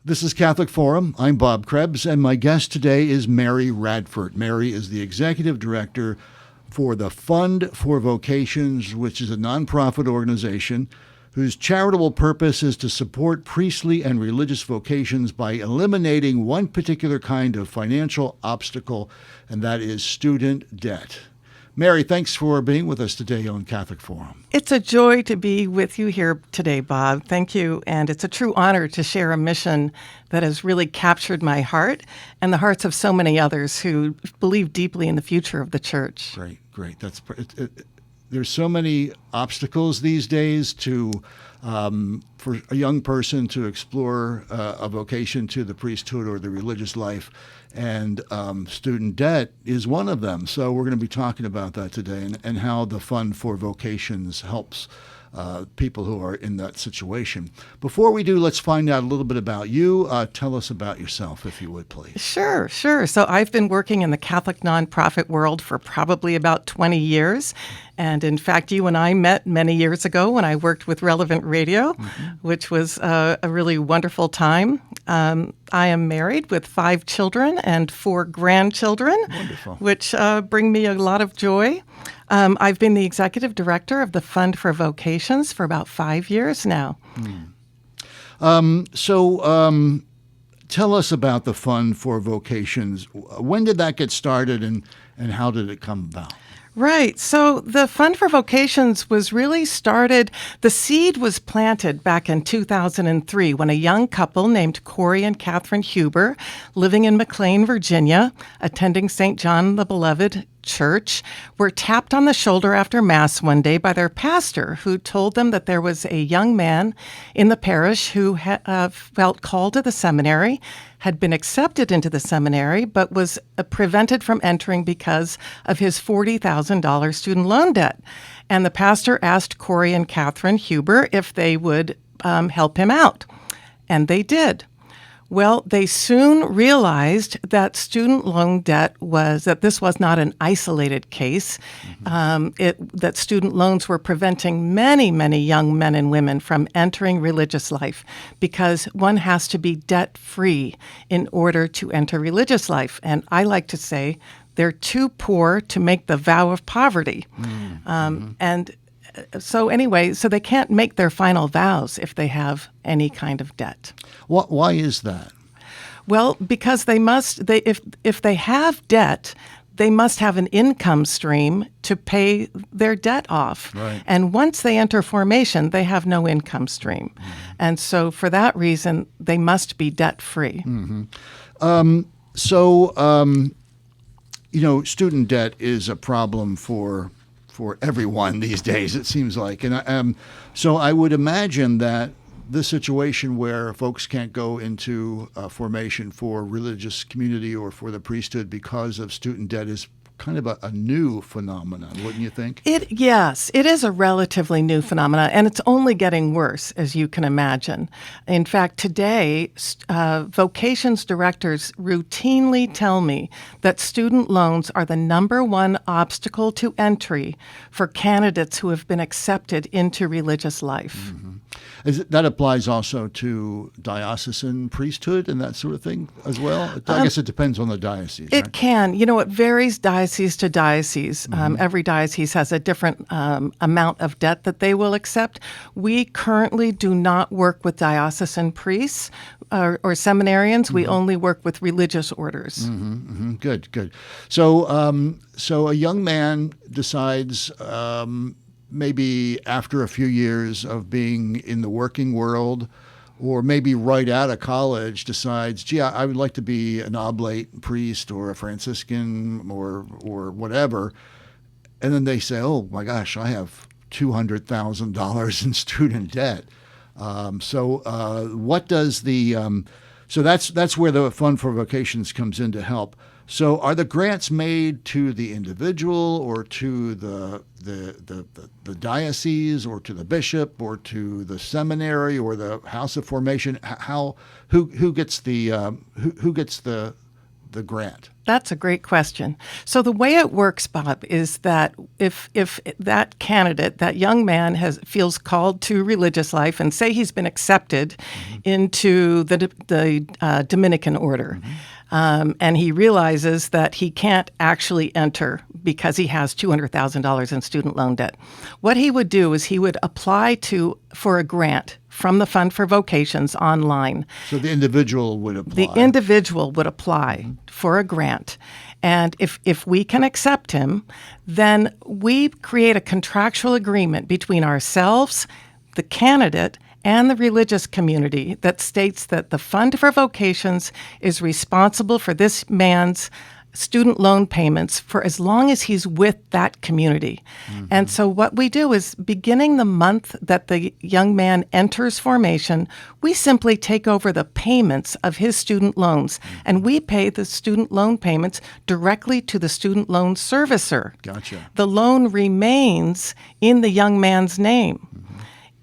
This is Catholic Forum. I'm Bob Krebs, and my guest today is Mary Radford. Mary is the executive director for the Fund for Vocations, which is a nonprofit organization whose charitable purpose is to support priestly and religious vocations by eliminating one particular kind of financial obstacle, and that is student debt. Mary, thanks for being with us today on Catholic Forum. It's a joy to be with you here today, Bob. Thank you. And it's a true honor to share a mission that has really captured my heart and the hearts of so many others who believe deeply in the future of the church. Great. There's so many obstacles these days for a young person to explore a vocation to the priesthood or the religious life, and student debt is one of them. So we're going to be talking about that today and how the Fund for Vocations helps people who are in that situation. Before we do, let's find out a little bit about you. Tell us about yourself, if you would, please. Sure. So I've been working in the Catholic nonprofit world for probably about 20 years. And in fact, you and I met many years ago when I worked with Relevant Radio, which was a really wonderful time. I am married with 5 children and 4 grandchildren, Wonderful. Which bring me a lot of joy. I've been the executive director of the Fund for Vocations for about 5 years now. So tell us about the Fund for Vocations. When did that get started and how did it come about? Right. So the Fund for Vocations was really started, the seed was planted back in 2003 when a young couple named Corey and Catherine Huber, living in McLean, Virginia, attending St. John the Beloved Church, were tapped on the shoulder after Mass one day by their pastor, who told them that there was a young man in the parish who felt called to the seminary, had been accepted into the seminary, but was prevented from entering because of his $40,000 student loan debt. And the pastor asked Corey and Catherine Huber if they would help him out. And they did. Well, they soon realized that student loan debt that this was not an isolated case, that student loans were preventing many, many young men and women from entering religious life because one has to be debt-free in order to enter religious life. And I like to say they're too poor to make the vow of poverty. So they can't make their final vows if they have any kind of debt. Why is that? Well, because if they have debt, they must have an income stream to pay their debt off. Right. And once they enter formation, they have no income stream. And so for that reason, they must be debt-free. Student debt is a problem for everyone these days, it seems like. And so I would imagine that this situation where folks can't go into formation for religious community or for the priesthood because of student debt is kind of a new phenomenon, wouldn't you think? Yes, it is a relatively new phenomenon, and it's only getting worse, as you can imagine. In fact, today, vocations directors routinely tell me that student loans are the number one obstacle to entry for candidates who have been accepted into religious life. That applies also to diocesan priesthood and that sort of thing as well? I guess it depends on the diocese, right? It can. It varies diocese to diocese. Every diocese has a different amount of debt that they will accept. We currently do not work with diocesan priests or seminarians. We only work with religious orders. Good. So a young man decides maybe after a few years of being in the working world, or maybe right out of college, decides, gee, I would like to be an oblate priest or a Franciscan or whatever. And then they say, oh my gosh, I have $200,000 in student debt. What does so that's where the Fund for Vocations comes in to help. So are the grants made to the individual or to the diocese or to the bishop or to the seminary or the house of formation? Who gets the the grant? That's a great question. So the way it works, Bob, is that if that candidate, that young man, feels called to religious life, and say he's been accepted into the Dominican order, and he realizes that he can't actually enter because he has $200,000 in student loan debt, what he would do is he would apply for a grant from the Fund for Vocations online. So the individual would apply. The individual would apply for a grant. And if we can accept him, then we create a contractual agreement between ourselves, the candidate, and the religious community that states that the Fund for Vocations is responsible for this man's student loan payments for as long as he's with that community. And so what we do is, beginning the month that the young man enters formation, we simply take over the payments of his student loans, and we pay the student loan payments directly to the student loan servicer. Gotcha. The loan remains in the young man's name.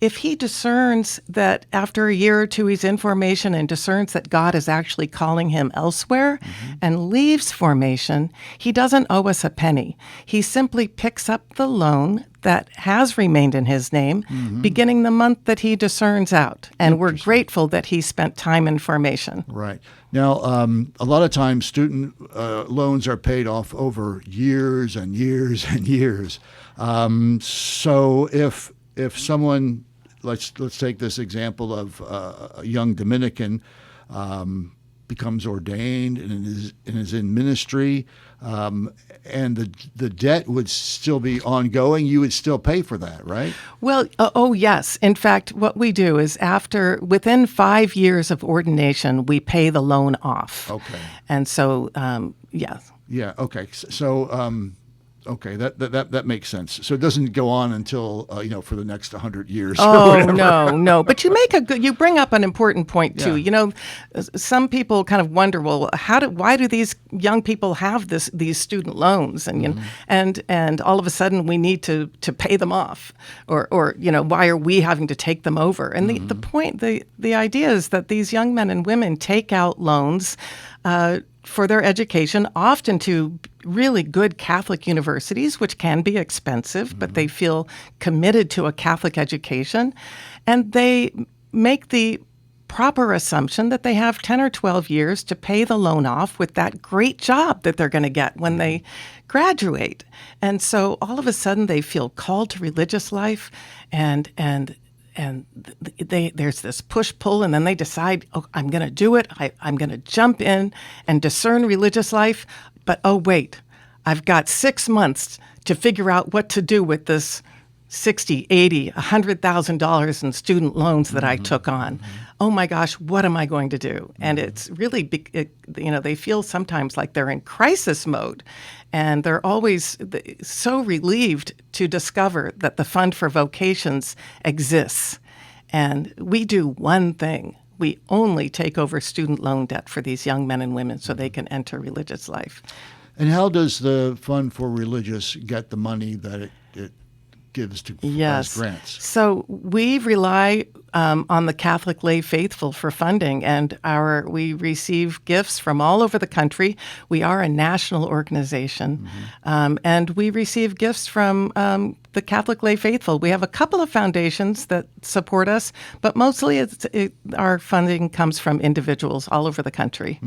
If he discerns that after a year or two he's in formation and discerns that God is actually calling him elsewhere and leaves formation, he doesn't owe us a penny. He simply picks up the loan that has remained in his name beginning the month that he discerns out. And we're grateful that he spent time in formation. Right. Now, a lot of times student loans are paid off over years and years and years. So if someone, let's take this example of a young Dominican becomes ordained and is in ministry, and the debt would still be ongoing, you would still pay for that, right? Well, yes. In fact, what we do is within 5 years of ordination, we pay the loan off. Okay. And so, yes. Yeah. Okay. So. Okay, that makes sense. So it doesn't go on until for the next 100 years. Oh no! But you bring up an important point too. Yeah. Some people kind of wonder, well, why do these young people have these student loans, and all of a sudden we need to pay them off, or why are we having to take them over? And the idea is that these young men and women take out loans for their education, often to really good Catholic universities, which can be expensive, but they feel committed to a Catholic education. And they make the proper assumption that they have 10 or 12 years to pay the loan off with that great job that they're going to get when they graduate. And so all of a sudden they feel called to religious life, and there's this push-pull, and then they decide, I'm going to do it. I'm going to jump in and discern religious life. But, wait, I've got 6 months to figure out what to do with this $60,000, $80,000, $100,000 in student loans that I took on. Oh my gosh, what am I going to do? And it's really, they feel sometimes like they're in crisis mode, and they're always so relieved to discover that the Fund for Vocations exists. And we do one thing. We only take over student loan debt for these young men and women so they can enter religious life. And how does the Fund for Religious get the money that it gives to as grants? So we rely on the Catholic lay faithful for funding, and we receive gifts from all over the country. We are a national organization, and we receive gifts from the Catholic lay faithful. We have a couple of foundations that support us, but mostly our funding comes from individuals all over the country.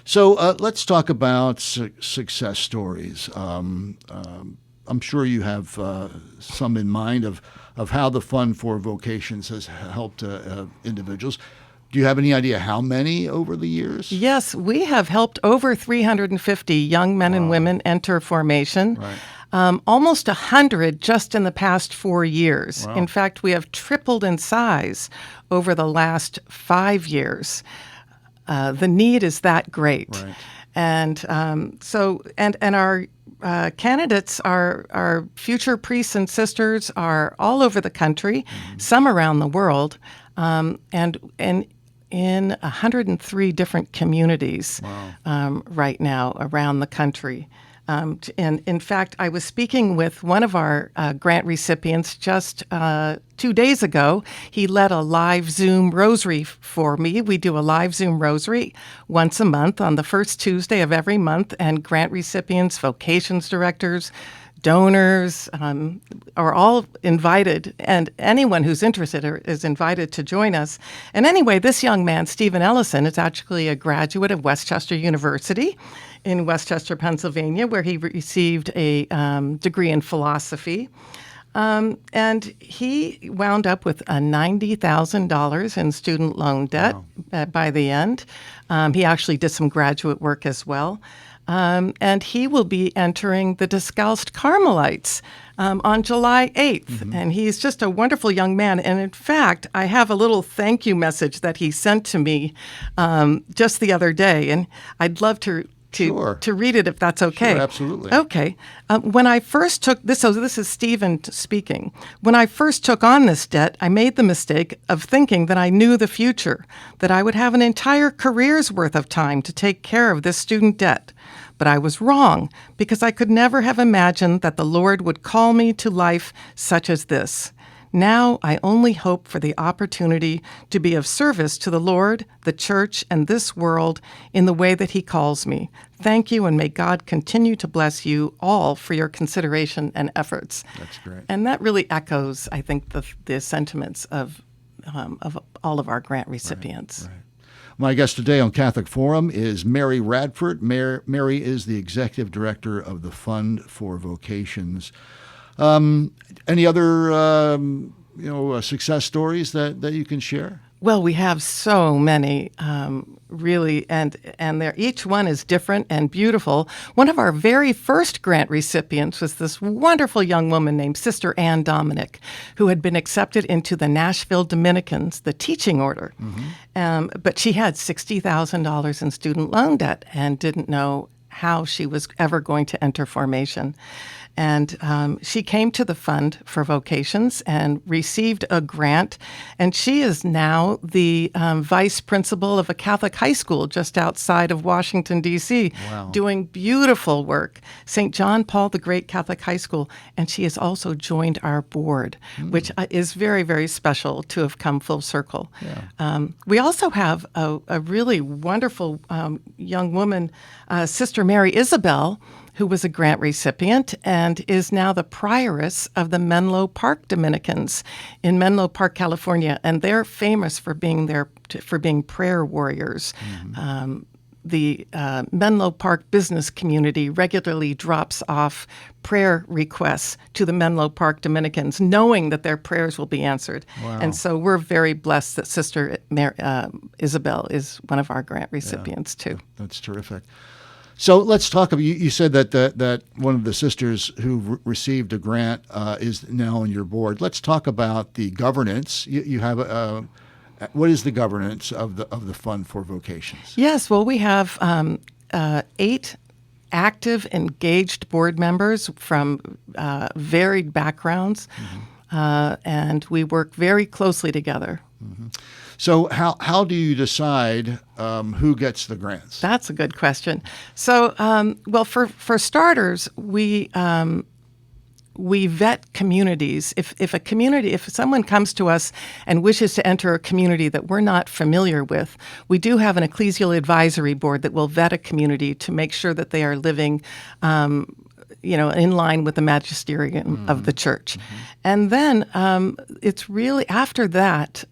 So let's talk about success stories. I'm sure you have some in mind of how the Fund for Vocations has helped individuals. Do you have any idea how many over the years? Yes, we have helped over 350 young men and women enter formation. Right. Almost 100 just in the past 4 years. Wow. In fact, we have tripled in size over the last 5 years. The need is that great. Right. And our candidates, our future priests and sisters, are all over the country, some around the world, and in 103 different communities right now around the country. And in fact, I was speaking with one of our grant recipients just 2 days ago. He led a live Zoom rosary for me. We do a live Zoom rosary once a month on the first Tuesday of every month, and grant recipients, vocations directors, donors are all invited, and anyone who's interested is invited to join us. And anyway, this young man, Stephen Ellison, is actually a graduate of Westchester University in Westchester, Pennsylvania, where he received a degree in philosophy. And he wound up with $90,000 in student loan debt by the end. He actually did some graduate work as well. And he will be entering the Discalced Carmelites on July 8th. And he's just a wonderful young man. And in fact, I have a little thank you message that he sent to me just the other day. And I'd love to read it if that's okay. Sure, absolutely. Okay. When I first took this, so this is Stephen speaking. When I first took on this debt, I made the mistake of thinking that I knew the future, that I would have an entire career's worth of time to take care of this student debt. But I was wrong, because I could never have imagined that the Lord would call me to life such as this. Now I only hope for the opportunity to be of service to the Lord, the church, and this world in the way that He calls me. Thank you, and may God continue to bless you all for your consideration and efforts. That's great. And that really echoes, I think, the sentiments of all of our grant recipients. Right. My guest today on Catholic Forum is Mary Radford. Mary is the executive director of the Fund for Vocations. Any other success stories that you can share? Well, we have so many, really, and each one is different and beautiful. One of our very first grant recipients was this wonderful young woman named Sister Ann Dominic, who had been accepted into the Nashville Dominicans, the teaching order. But she had $60,000 in student loan debt and didn't know how she was ever going to enter formation. And she came to the Fund for Vocations and received a grant. And she is now the vice principal of a Catholic high school just outside of Washington, D.C., Wow. doing beautiful work, St. John Paul the Great Catholic High School. And she has also joined our board, which is very, very special to have come full circle. Yeah. We also have a really wonderful young woman, Sister Mary Isabel, who was a grant recipient and is now the prioress of the Menlo Park Dominicans in Menlo Park, California, and they're famous for being prayer warriors. The Menlo Park business community regularly drops off prayer requests to the Menlo Park Dominicans, knowing that their prayers will be answered. Wow. And so we're very blessed that Sister Isabel is one of our grant recipients, too. That's terrific. So let's talk about, you said that one of the sisters who received a grant is now on your board. Let's talk about the governance. You have what is the governance of the Fund for Vocations? Yes, well, we have 8 active, engaged board members from varied backgrounds, and we work very closely together. So how do you decide who gets the grants? That's a good question. So, well, for starters, we vet communities. If someone comes to us and wishes to enter a community that we're not familiar with, we do have an ecclesial advisory board that will vet a community to make sure that they are living in line with the magisterium of the church. And then it's really after that,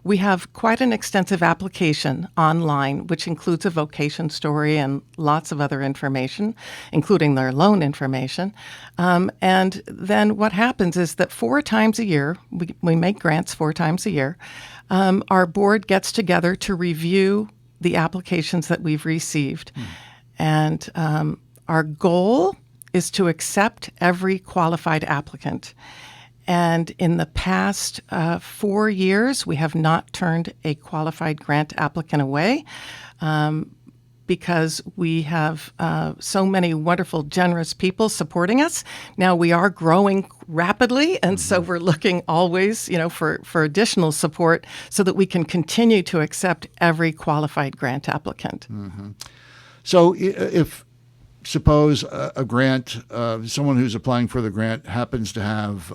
we have quite an extensive application online, which includes a vocation story and lots of other information, including their loan information. And then what happens is that 4 times a year, we make grants 4 times a year, our board gets together to review the applications that we've received. And our goal is to accept every qualified applicant. And in the past 4 years, we have not turned a qualified grant applicant away because we have so many wonderful, generous people supporting us. Now we are growing rapidly, and so we're looking always, for additional support so that we can continue to accept every qualified grant applicant. So if suppose a grant, someone who's applying for the grant happens to have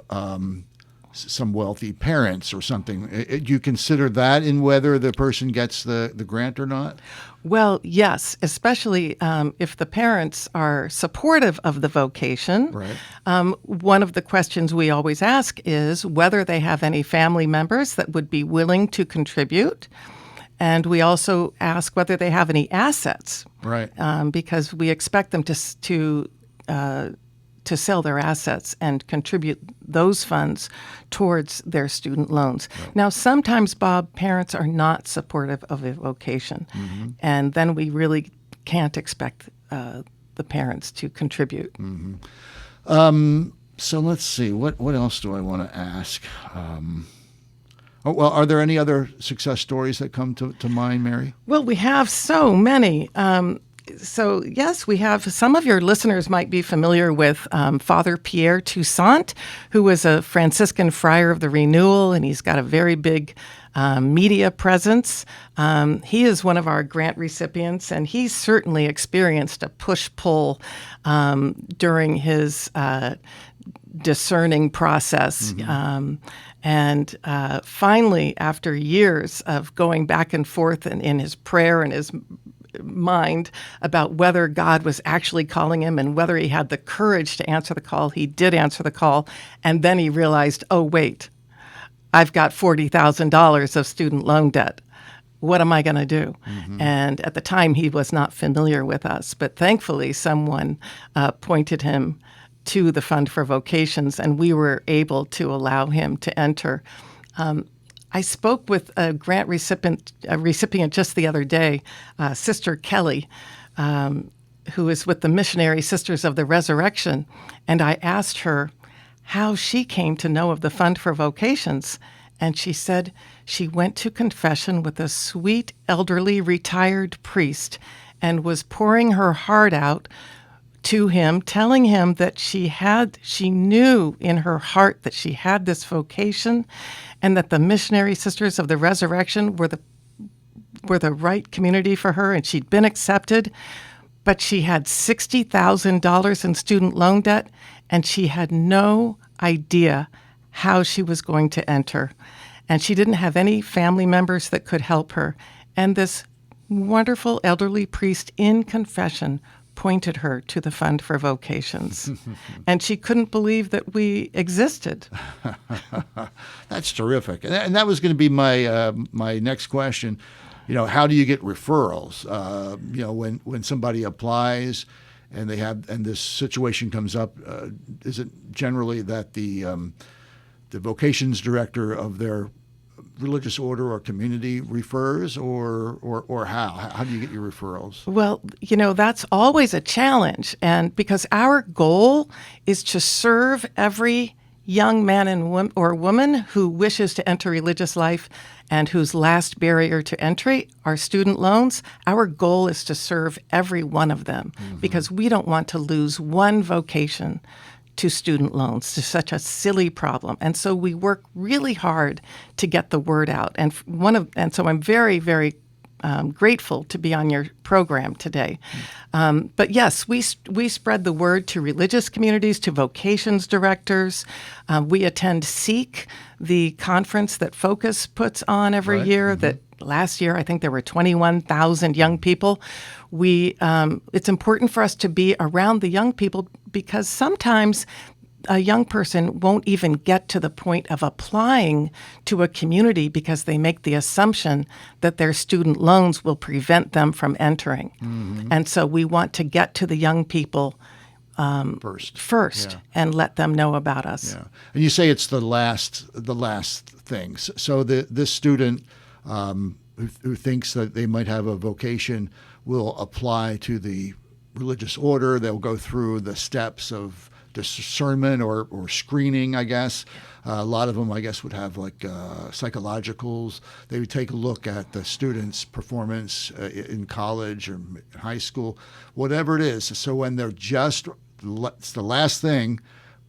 some wealthy parents or something. Do you consider that in whether the person gets the grant or not? Well, yes, especially if the parents are supportive of the vocation. Right. One of the questions we always ask is whether they have any family members that would be willing to contribute. And we also ask whether they have any assets, Right. because we expect them to sell their assets and contribute those funds towards their student loans. Right. Now, sometimes, Bob, parents are not supportive of a vocation, and then we really can't expect the parents to contribute. So let's see. What else do I want to ask? Are there any other success stories that come to mind, Mary? Well, we have so many. So, yes, we have some of your listeners might be familiar with Father Pierre Toussaint, who was a Franciscan friar of the Renewal, and he's got a very big media presence. He is one of our grant recipients, and he certainly experienced a push-pull during his discerning process. And finally, after years of going back and forth in his prayer and his mind about whether God was actually calling him and whether he had the courage to answer the call, he did answer the call. And then he realized, oh, wait, I've got $40,000 of student loan debt. What am I going to do? And at the time, he was not familiar with us. But thankfully, someone pointed him to the Fund for Vocations, and we were able to allow him to enter. I spoke with a grant recipient just the other day, Sister Kelly, who is with the Missionary Sisters of the Resurrection, and I asked her how she came to know of the Fund for Vocations, and she said she went to confession with a sweet, elderly, retired priest and was pouring her heart out to him, telling him that she knew in her heart that she had this vocation and that the Missionary Sisters of the Resurrection were the right community for her, and she'd been accepted, but she had $60,000 in student loan debt, and she had no idea how she was going to enter. And she didn't have any family members that could help her. And this wonderful elderly priest in confession pointed her to the Fund for Vocations. And she couldn't believe that we existed. That's terrific. And that was going to be my next question. How do you get referrals? When somebody applies and this situation comes up, is it generally that the vocations director of their religious order or community refers, or how do you get your referrals? Well, that's always a challenge, and because our goal is to serve every young man or woman who wishes to enter religious life and whose last barrier to entry are student loans. Our goal is to serve every one of them because we don't want to lose one vocation to student loans, to such a silly problem. And so we work really hard to get the word out. And so I'm very, very grateful to be on your program today. But yes, we spread the word to religious communities, to vocations directors. We attend Seek, the conference that Focus puts on every year. That last year, I think there were 21,000 young people. It's important for us to be around the young people because sometimes a young person won't even get to the point of applying to a community because they make the assumption that their student loans will prevent them from entering. And so we want to get to the young people first and let them know about us. Yeah. And you say it's the last thing. So this student who thinks that they might have a vocation will apply to the religious order. They'll go through the steps of discernment or screening, I guess. A lot of them, I guess, would have like psychologicals. They would take a look at the student's performance in college or high school, whatever it is. So when it's the last thing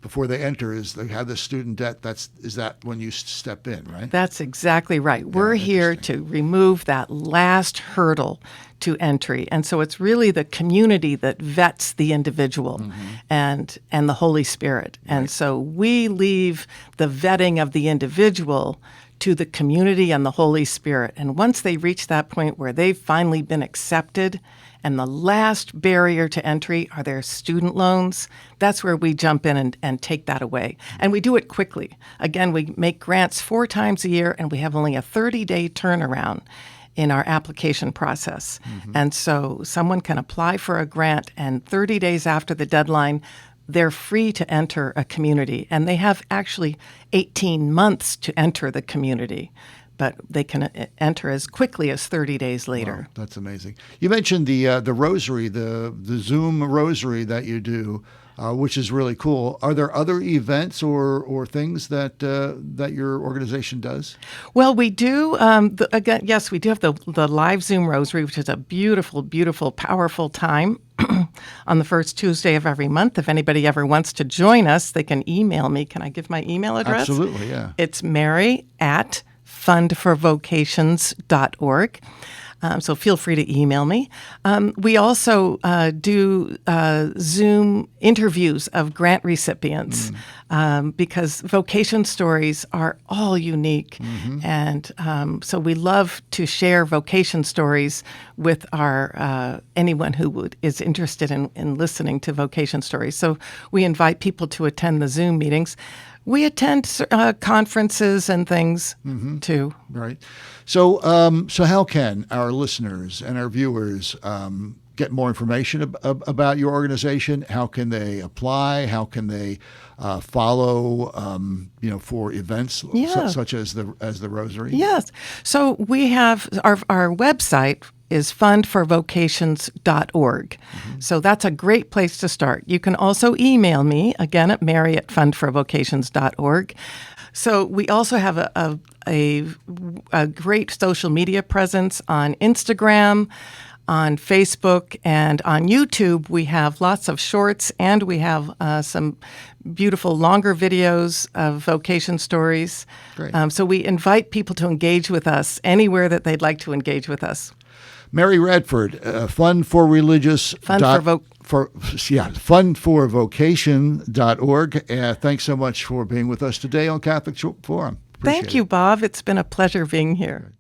before they enter is they have the student debt. Is that when you step in, right? That's exactly right. We're here to remove that last hurdle to entry. And so it's really the community that vets the individual and the Holy Spirit. And so we leave the vetting of the individual to the community and the Holy Spirit. And once they reach that point where they've finally been accepted, and the last barrier to entry are their student loans, that's where we jump in and take that away. And we do it quickly. Again, we make grants 4 times a year, and we have only a 30-day turnaround in our application process. And so someone can apply for a grant, and 30 days after the deadline, they're free to enter a community. And they have actually 18 months to enter the community, but they can enter as quickly as 30 days later. Wow, that's amazing. You mentioned the rosary, the Zoom rosary that you do, which is really cool. Are there other events or things that your organization does? Well, we do. Yes, we do have the live Zoom rosary, which is a beautiful, beautiful, powerful time on the first Tuesday of every month. If anybody ever wants to join us, they can email me. Can I give my email address? Absolutely, yeah. It's mary@fundforvocations.org. So feel free to email me. We also do Zoom interviews of grant recipients because vocation stories are all unique. And so we love to share vocation stories with our anyone who is interested in listening to vocation stories. So we invite people to attend the Zoom meetings. We attend conferences and things too. Right. So, so how can our listeners and our viewers get more information about your organization? How can they apply? How can they follow? For events such as the Rosary. Yes. So we have our website is fundforvocations.org. So that's a great place to start. You can also email me, again, at mary@fundforvocations.org. So we also have a great social media presence on Instagram, on Facebook, and on YouTube. We have lots of shorts, and we have some beautiful longer videos of vocation stories. Great. So we invite people to engage with us anywhere that they'd like to engage with us. Mary Radford, fundforvocation.org. Thanks so much for being with us today on Catholic Forum. Thank you, Bob. It's been a pleasure being here.